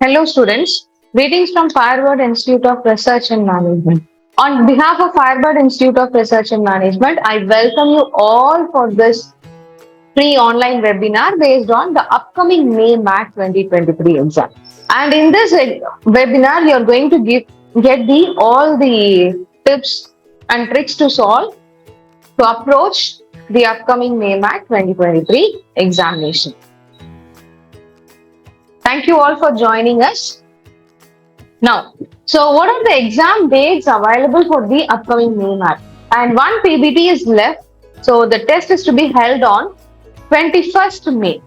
Hello students, greetings from Firebird Institute of Research and Management. On behalf of Firebird Institute of Research and Management, I welcome you all for this free online webinar based on the upcoming May MAT 2023 exam. And in this webinar, you are going to get all the tips and tricks to approach the upcoming May MAT 2023 examination. Thank you all for joining us. Now, so what are the exam dates available for the upcoming May MAT? And one PBT is left, so the test is to be held on 21st May.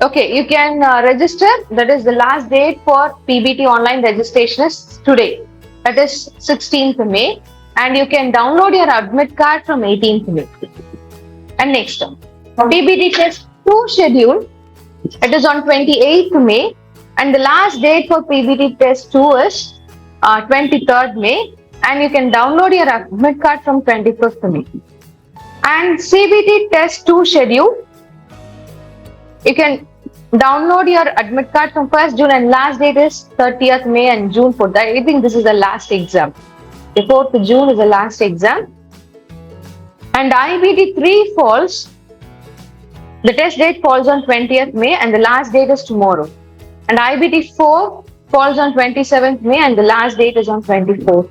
Okay, you can register, that is the last date for PBT online registration is today, that is 16th May, and you can download your admit card from 18th May. And next, PBT test 2 schedule, it is on 28th May, and the last date for PBT test 2 is 23rd May, and you can download your admit card from 25th May. And CBT test 2 schedule, you can download your admit card from 1st June, and last date is 30th May and June 4th. I think this is the last exam. The 4th June is the last exam. And IBT 3 falls, the test date falls on 20th May and the last date is tomorrow. And IBT 4 falls on 27th May and the last date is on 24th.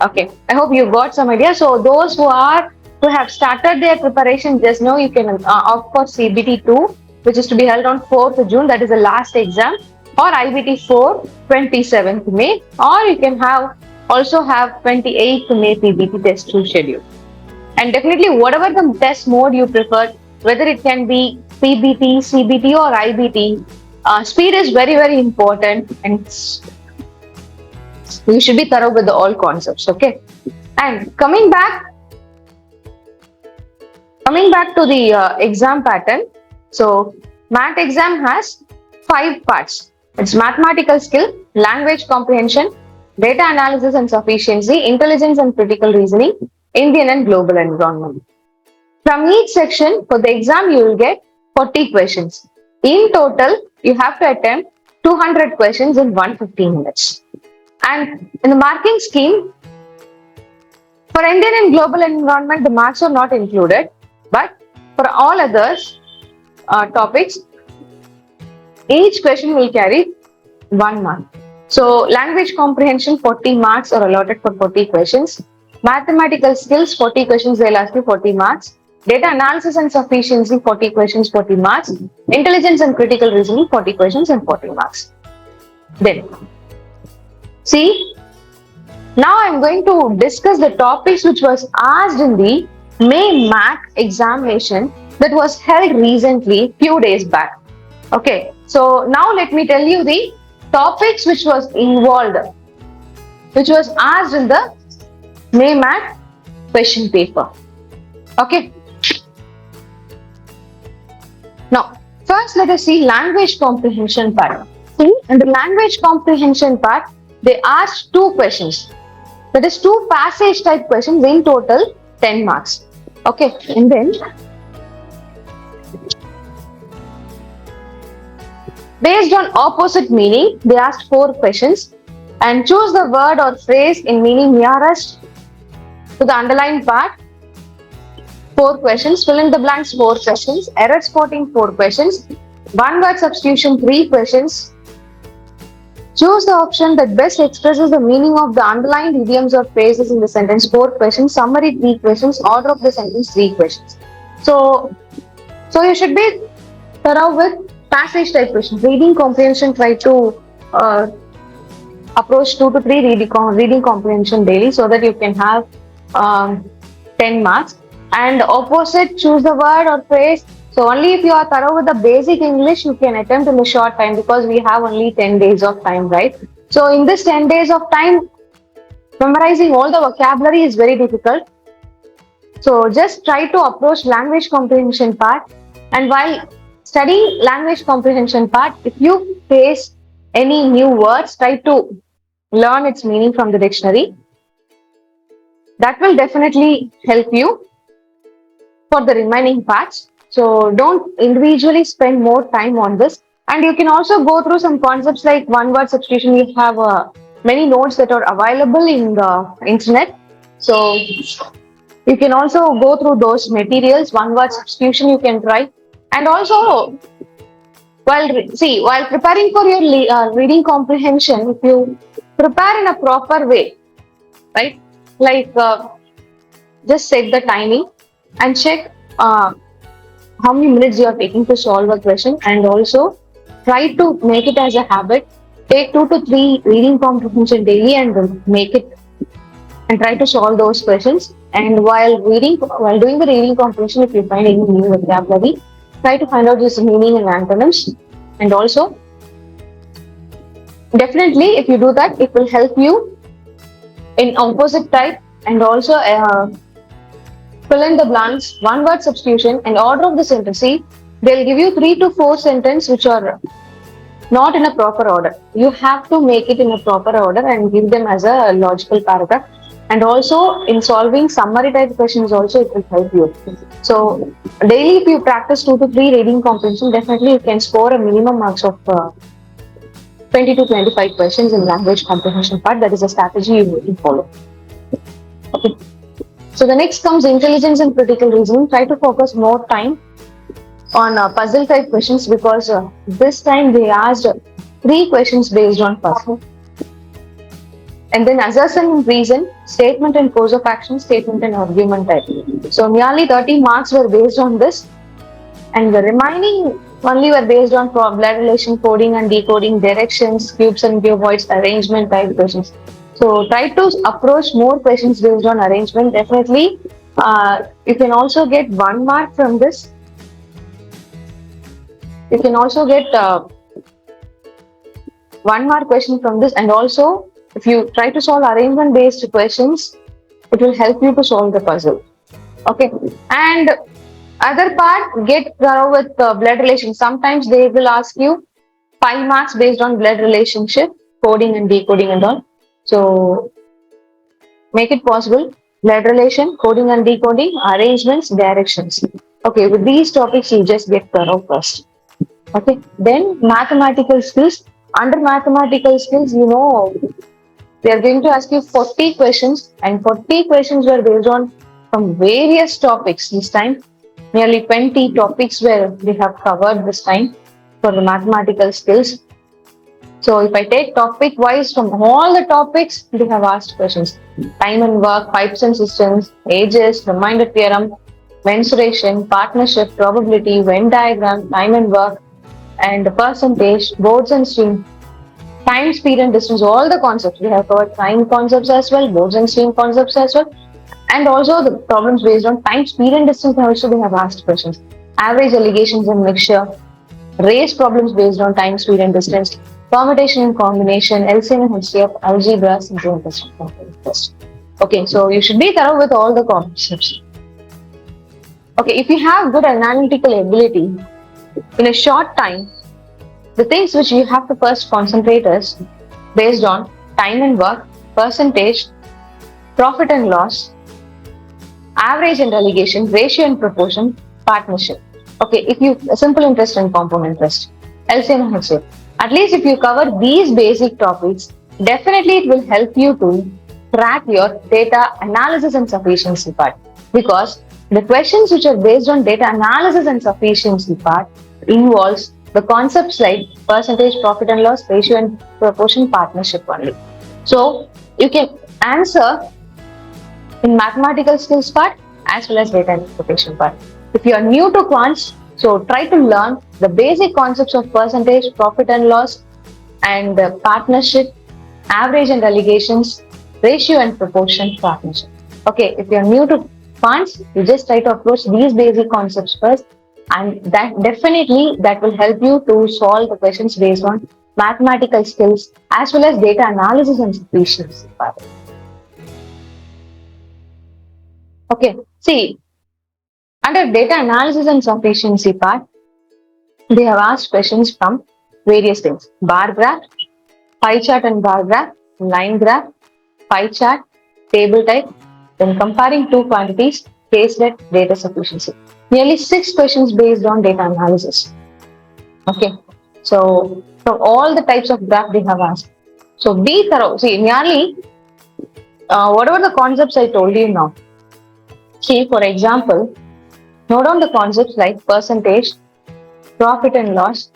Okay, I hope you got some idea. So those who have started their preparation just now, you can opt for CBT 2, which is to be held on 4th June, that is the last exam, or IBT 4, 27th May, or you can also have 28th May PBT test 2 schedule. And definitely whatever the test mode you prefer, whether it can be PBT, CBT or IBT, speed is very, very important, and you should be thorough with all concepts, okay? And coming back to the exam pattern, so MAT exam has 5 parts. It's mathematical skill, language comprehension, data analysis and sufficiency, intelligence and critical reasoning, Indian and global environment. From each section, for the exam, you will get 40 questions. In total, you have to attempt 200 questions in 150 minutes. And in the marking scheme, for Indian and global environment, the marks are not included, but for all others topics, each question will carry 1 mark. So, language comprehension, 40 marks are allotted for 40 questions. Mathematical skills, 40 questions, they'll ask you 40 marks. Data analysis and sufficiency, 40 questions, 40 marks. Intelligence and critical reasoning, 40 questions and 40 marks. Then, see, now I'm going to discuss the topics which was asked in the May MAT examination that was held recently, few days back. Okay, so now let me tell you the topics which was involved, which was asked in the May MAT question paper. Okay. Now, first let us see language comprehension part. See, in the language comprehension part, they asked 2 questions. That is 2 passage type questions, in total 10 marks. Okay, and then based on opposite meaning, they asked 4 questions and choose the word or phrase in meaning nearest to the underlined part. 4 questions, fill in the blanks 4 questions, error spotting 4 questions, 1 word substitution 3 questions. Choose the option that best expresses the meaning of the underlined idioms or phrases in the sentence 4 questions, summary 3 questions, order of the sentence 3 questions. So you should be thorough with passage type questions. Reading comprehension, try to approach 2 to 3 reading comprehension daily so that you can have 10 marks. And opposite, choose the word or phrase. So only if you are thorough with the basic English, you can attempt in a short time, because we have only 10 days of time, right? So in this 10 days of time, memorizing all the vocabulary is very difficult. So just try to approach language comprehension part. And while studying language comprehension part, if you face any new words, try to learn its meaning from the dictionary. That will definitely help you for the remaining parts. So don't individually spend more time on this. And you can also go through some concepts like one word substitution. You have many notes that are available in the internet. So you can also go through those materials. One word substitution you can try. And also, while preparing for your reading comprehension, if you prepare in a proper way, right? Like just set the timing and check how many minutes you are taking to solve a question, and also try to make it as a habit. Take 2 to 3 reading comprehension daily and make it and try to solve those questions. And while doing the reading comprehension, if you find any new vocabulary, try to find out its meaning and antonyms. And also, definitely, if you do that, it will help you in opposite type, and also fill in the blanks, one word substitution, and order of the sentence. See, they'll give you 3 to 4 sentences which are not in a proper order. You have to make it in a proper order and give them as a logical paragraph. And also in solving summary type questions also it will help you. So daily if you practice 2 to 3 reading comprehension, definitely you can score a minimum marks of 20 to 25 questions in language comprehension part. That is a strategy you need to follow. Okay. So the next comes intelligence and critical reasoning. Try to focus more time on puzzle type questions, because this time they asked 3 questions based on puzzle. And then assertion and reason, statement and course of action, statement and argument type. So nearly 30 marks were based on this, and the remaining only were based on blood relation, coding and decoding, directions, cubes and cuboids, arrangement type questions. So try to approach more questions based on arrangement. Definitely, you can also get 1 mark from this. You can also get 1 mark question from this, and also if you try to solve arrangement based questions, it will help you to solve the puzzle. Okay, and other part, get thorough with blood relation. Sometimes they will ask you 5 marks based on blood relationship, coding and decoding and all. So make it possible. Blood relation, coding and decoding, arrangements, directions. Okay, with these topics you just get thorough first. Okay, then mathematical skills. Under mathematical skills, they are going to ask you 40 questions, and 40 questions were based on from various topics this time. Nearly 20 topics where we have covered this time for the mathematical skills. So if I take topic wise, from all the topics, they have asked questions. Time and work, pipes and systems, ages, reminder theorem, mensuration, partnership, probability, Venn diagram, time and work, and percentage, boards and stream, time, speed and distance, all the concepts. We have covered time concepts as well, boards and stream concepts as well. And also the problems based on time, speed and distance also they have asked questions. Average, allegations and mixture, race problems based on time, speed and distance, permutation and combination, LCM and HCF, algebra, syndrome test. Okay, so you should be thorough with all the concepts. Okay, if you have good analytical ability, in a short time, the things which you have to first concentrate is based on time and work, percentage, profit and loss, average and allegation, ratio and proportion, partnership. Okay, if you simple interest and compound interest, LCM and HCF. At least if you cover these basic topics, definitely it will help you to crack your data analysis and sufficiency part, because the questions which are based on data analysis and sufficiency part involves the concepts like percentage, profit and loss, ratio and proportion, partnership only. So you can answer in mathematical skills part as well as data interpretation part. If you are new to quants, so try to learn the basic concepts of percentage, profit and loss, and partnership, average and allegations, ratio and proportion, partnership. Okay, if you are new to quants, you just try to approach these basic concepts first, and that will help you to solve the questions based on mathematical skills as well as data analysis and sufficiency part. Okay, see, under data analysis and sufficiency part, they have asked questions from various things: bar graph, pie chart and bar graph, line graph, pie chart, table type, then comparing 2 quantities, case-led, data sufficiency. Nearly 6 questions based on data analysis. Okay, So from all the types of graph they have asked. So be thorough. See, nearly whatever the concepts I told you now. See, for example, note down the concepts like percentage, profit and loss,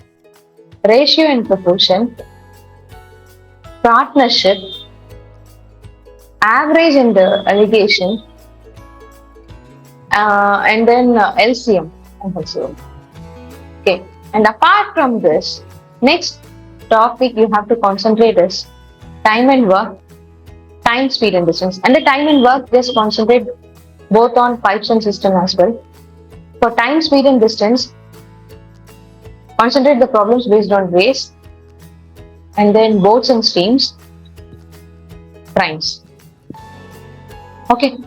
ratio and proportion, partnership, average and allegation, and then LCM and LCM. Okay, and apart from this, next topic you have to concentrate is time and work, time, speed and distance. And the time and work, just concentrate both on pipes and system as well. For time, speed and distance, concentrate the problems based on race, and then boats and streams, primes. Okay,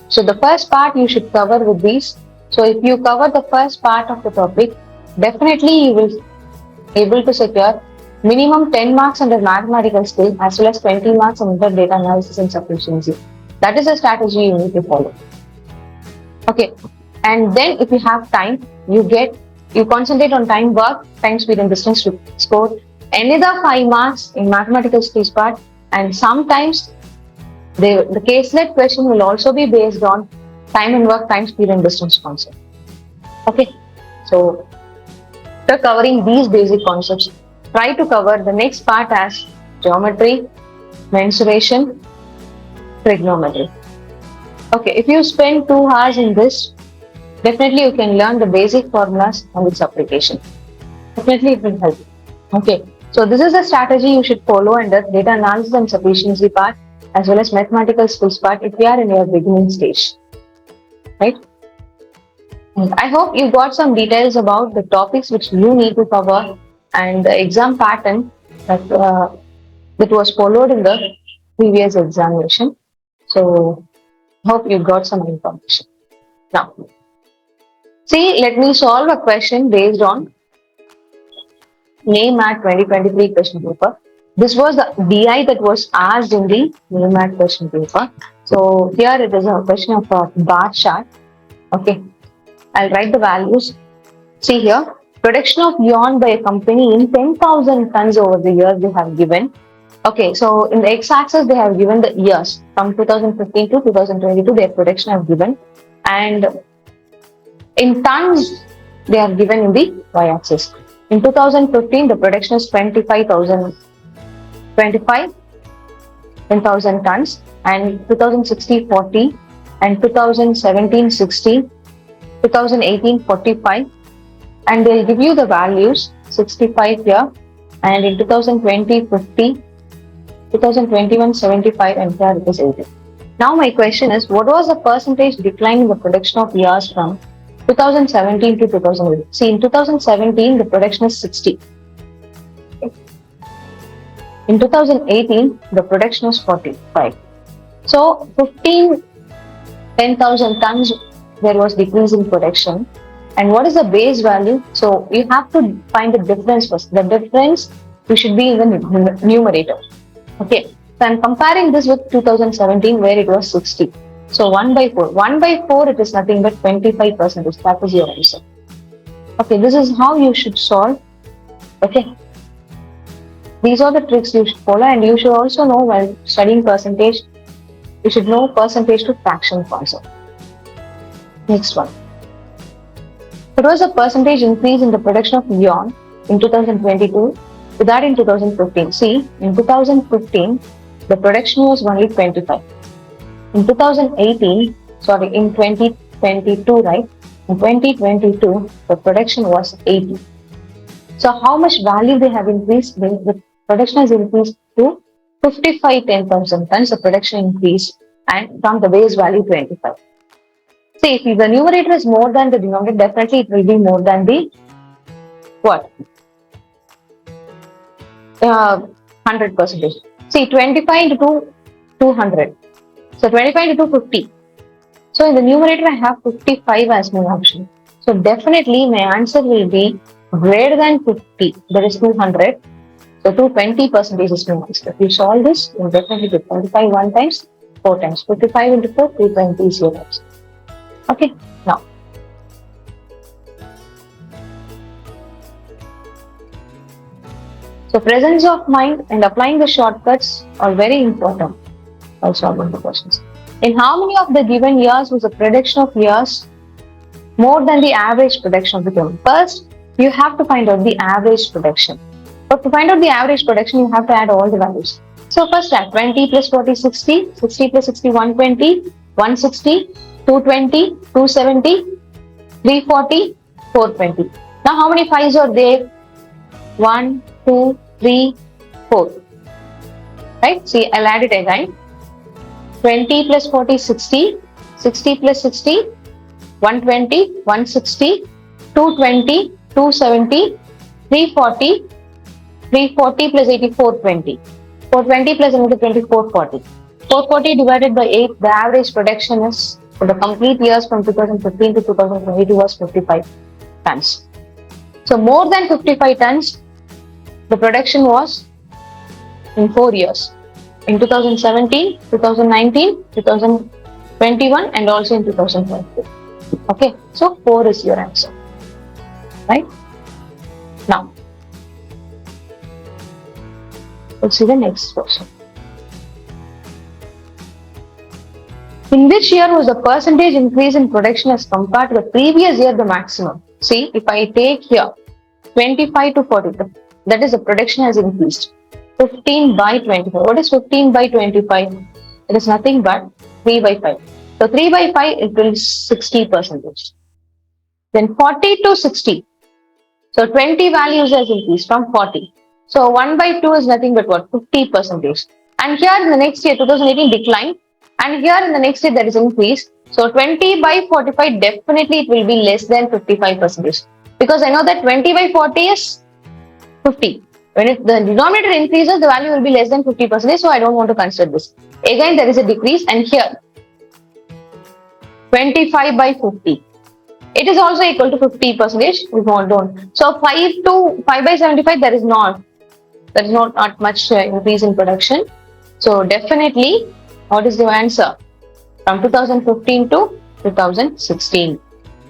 so the first part you should cover with these. So if you cover the first part of the topic, definitely you will able to secure minimum 10 marks under mathematical skill as well as 20 marks under data analysis and sufficiency. That is a strategy you need to follow. Okay, and then if you have time, you concentrate on time, work, time, speed and distance to score another 5 marks in mathematical skills part, and sometimes the caselet question will also be based on time and work, time, speed and distance concept. Okay, so after covering these basic concepts, try to cover the next part as geometry, mensuration, trigonometry. Okay, if you spend 2 hours in this, definitely you can learn the basic formulas and its application. Definitely it will help. Okay, so this is a strategy you should follow under data analysis and sufficiency part as well as mathematical skills part if you are in your beginning stage. Right? And I hope you got some details about the topics which you need to cover and the exam pattern that was followed in the previous examination. So, hope you got some information. Now, see, let me solve a question based on NAMAT 2023 question paper. This was the DI that was asked in the NAMAT question paper. So, here it is a question of a bar chart. Okay, I'll write the values. See here, production of yarn by a company in 10,000 tons over the years they have given. Okay, so in the x-axis they have given the years from 2015 to 2022 their production have given, and in tons they have given in the y-axis. In 2015 the production is 10,000 tons, and 2016 40, and 2017 60, 2018 45, and they'll give you the values 65 here, and in 2020 50, 2021 75, and here it is 80. Now my question is, what was the percentage decline in the production of yarns from 2017 to 2018? See, in 2017 the production is 60. In 2018 the production is 45. So 10,000 tons there was decrease in production. And what is the base value? So you have to find the difference first. The difference you should be in the numerator. Okay, so I'm comparing this with 2017 where it was 60. So 1 by 4. 1 by 4 it is nothing but 25%. That is your answer. Okay, this is how you should solve. Okay, these are the tricks you should follow, and you should also know while studying percentage, you should know percentage to fraction concept. Next one. It was a percentage increase in the production of yarn in 2022 to that in 2015. See, in 2015, the production was only 25. In 2022, right? In 2022, the production was 80. So how much value they have increased? The production has increased to 10,000 tons, the production increase, and from the base value 25. See, if the numerator is more than the denominator, definitely it will be more than the what? 100%. See, 25 into 200. So 25 into 50. So in the numerator, I have 55 as my option. So definitely my answer will be greater than 50. That is 200. So 220% is my answer. If you solve this, you will definitely get 25 one times, 4 times. 55 into 4, 220 is your answer. Okay, now. The presence of mind and applying the shortcuts are very important while solving the questions. In how many of the given years was the prediction of years more than the average prediction of the given? First, you have to find out the average prediction. But to find out the average prediction, you have to add all the values. So first add 20 plus 40, 60, 60 plus 60, 120, 160, 220, 270, 340, 420. Now how many 5s are there? 1, 2, 3, 4. Right? See, I'll add it again. 20 plus 40, 60, 60 plus 60, 120, 160, 220, 270, 340, 340 plus 80, 420. 420 plus another 20, 440. 440 divided by 8, the average prediction is for the complete years from 2015 to 2022 was 55 tons. So more than 55 tons, the production was in 4 years. In 2017, 2019, 2021 and also in 2022. Okay, so 4 is your answer. Right? Now, let's see the next question. In which year was the percentage increase in production as compared to the previous year the maximum? See, if I take here 25 to 40, that is the production has increased. 15 by 25. What is 15 by 25? It is nothing but 3 by 5. So 3 by 5 it will be 60%. Then 40 to 60. So 20 values has increased from 40. So 1 by 2 is nothing but what? 50%. And here in the next year 2018 decline. And here in the next year there is increase. So 20 by 45 definitely it will be less than 55%. Because I know that 20 by 40 is 50. When the denominator increases, the value will be less than 50%. So I don't want to consider this. Again, there is a decrease. And here, 25 by 50. It is also equal to 50%. We don't. So 5 by 75, there is not much increase in production. So definitely, what is the answer? From 2015 to 2016.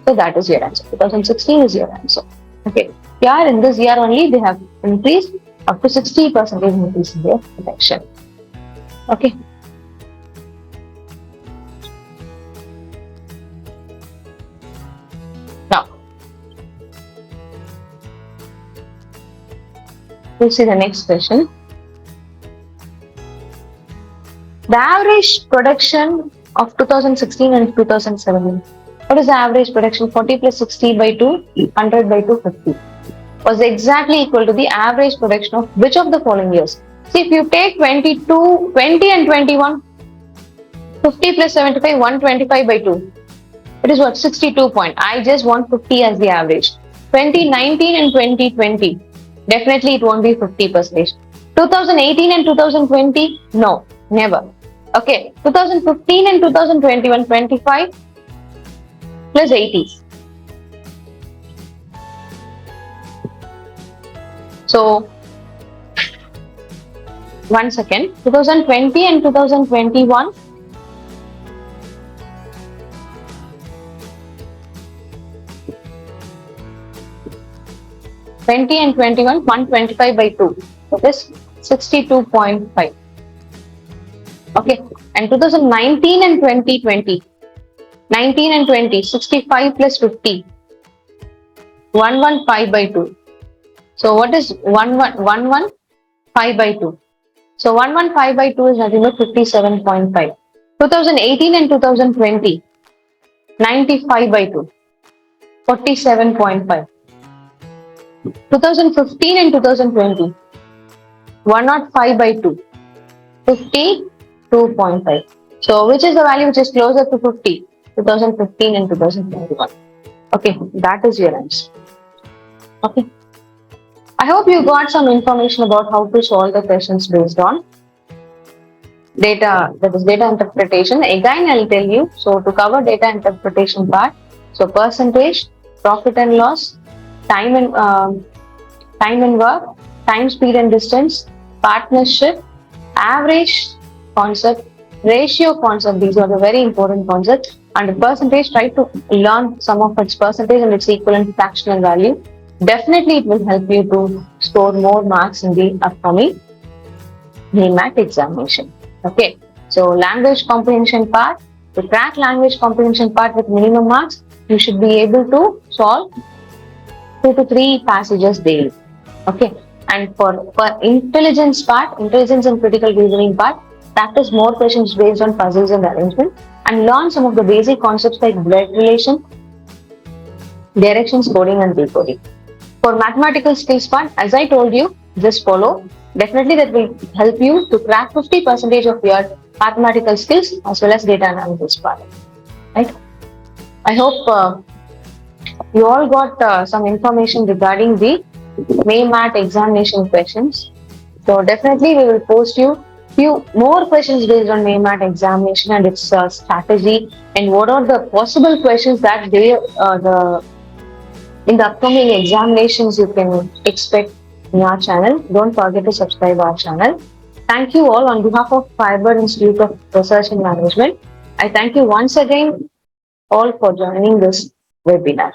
So that is your answer. 2016 is your answer. Okay. Here in this year only they have increased up to 60% increase in their production. Okay. Now, we'll see the next question. The average production of 2016 and 2017. What is the average production? 40 plus 60 by 2, 100 by 2, 50. Was exactly equal to the average production of which of the following years? See, if you take 20 and 21, 50 plus 75, 125 by 2. It is what? 62 point. I just want 50 as the average. 2019 and 2020. Definitely it won't be 50%. 2018 and 2020? No, never. Okay, 2015 and 2021, 25 plus 80. So, 1 second, 2020 and 2021, and 21, 125 by 2, that is 62.5. Okay, and 2019 and 2020, 19 and 20, 65 plus 50, 115 by 2. So what is 115 by 2? So 115 by 2 is nothing but 57.5. 2018 and 2020, 95 by 2, 47.5. 2015 and 2020, 105 by 2, 52.5. So which is the value which is closer to 50? 2015 and 2021. Okay, that is your answer. Okay. I hope you got some information about how to solve the questions based on data, that is data interpretation. Again, I'll tell you. So to cover data interpretation part, so percentage, profit and loss, time and work, time, speed and distance, partnership, average concept, ratio concept. These are the very important concepts. And the percentage, try to learn some of its percentage and its equivalent fractional value. Definitely, it will help you to score more marks in the upcoming NEMAT examination. Okay, so language comprehension part, to crack language comprehension part with minimum marks, you should be able to solve 2 to 3 passages daily. Okay, and for intelligence part, intelligence and critical reasoning part, practice more questions based on puzzles and arrangement, and learn some of the basic concepts like blood relation, directions, coding, and decoding. For mathematical skills part, as I told you, just follow. Definitely that will help you to crack 50% of your mathematical skills as well as data analysis part. Right? I hope you all got some information regarding the MAT examination questions. So definitely we will post you few more questions based on MAT examination and its strategy, and what are the possible questions that the in the upcoming examinations you can expect in our channel. Don't forget to subscribe our channel. Thank you all on behalf of Firebird Institute of Research and Management. I thank you once again all for joining this webinar.